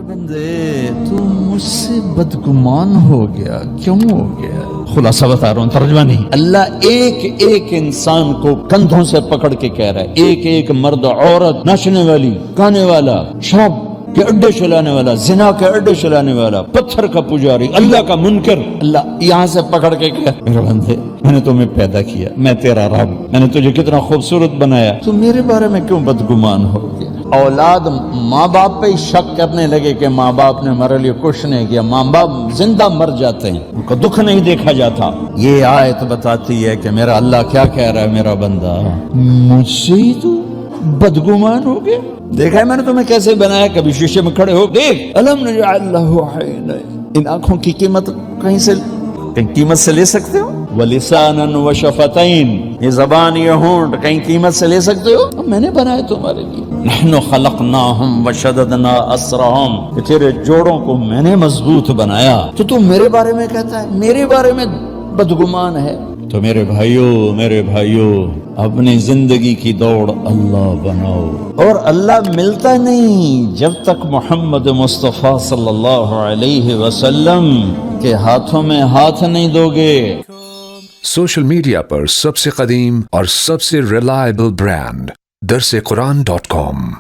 بندے تو مجھ سے بدگمان ہو گیا، کیوں ہو گیا؟ خلاصہ بتا رہا ہوں، ترجمہ نہیں۔ اللہ ایک ایک انسان کو کندھوں سے پکڑ کے کہہ رہا ہے، ایک ایک مرد، عورت، ناچنے والی، گانے والا، شراب کے اڈے چلانے والا، زنا کے اڈے چلانے والا، پتھر کا پجاری، اللہ کا منکر، اللہ یہاں سے پکڑ کے کہہ، میرے بندے میں نے تمہیں پیدا کیا، میں تیرا رب، میں نے تجھے کتنا خوبصورت بنایا، تو میرے بارے میں کیوں بدگمان ہو گیا؟ اولاد ماں باپ پہ ہی شک کرنے لگے کہ ماں باپ نے ہمارے لیے کچھ نہیں کیا، ماں باپ زندہ مر جاتے ہیں، ان کا دکھ نہیں دیکھا جاتا۔ یہ آیت بتاتی ہے کہ میرا اللہ کیا کہہ رہا ہے، میرا بندہ مجھ سے ہی تو بدگمان ہو گیا۔ دیکھا ہے میں نے تمہیں کیسے بنایا، کبھی شیشے میں کھڑے ہو دیکھ، الم نجعل لہ عینین، ان آنکھوں کی قیمت کہیں قیمت سے لے سکتے ہو؟ وَلِسَانًا وَشَفَتَيْن، یہ زبان، یہ ہونٹ کہیں قیمت سے لے سکتے ہو؟ میں نے بنایا تمہارے لیے۔ نحن خلقناہم وشددنا اسرہم، کہ تیرے جوڑوں کو میں نے مضبوط بنایا، تو تم میرے بارے میں کہتا ہے، میرے بارے میں بدگمان ہے؟ تو میرے بھائیو اپنی زندگی کی دوڑ اللہ بناؤ، اور اللہ ملتا نہیں جب تک محمد مصطفیٰ صلی اللہ علیہ وسلم کے ہاتھوں میں ہاتھ نہیں دو گے۔ سوشل میڈیا پر سب سے قدیم اور سب سے ریلائبل برانڈ درسقرآن.com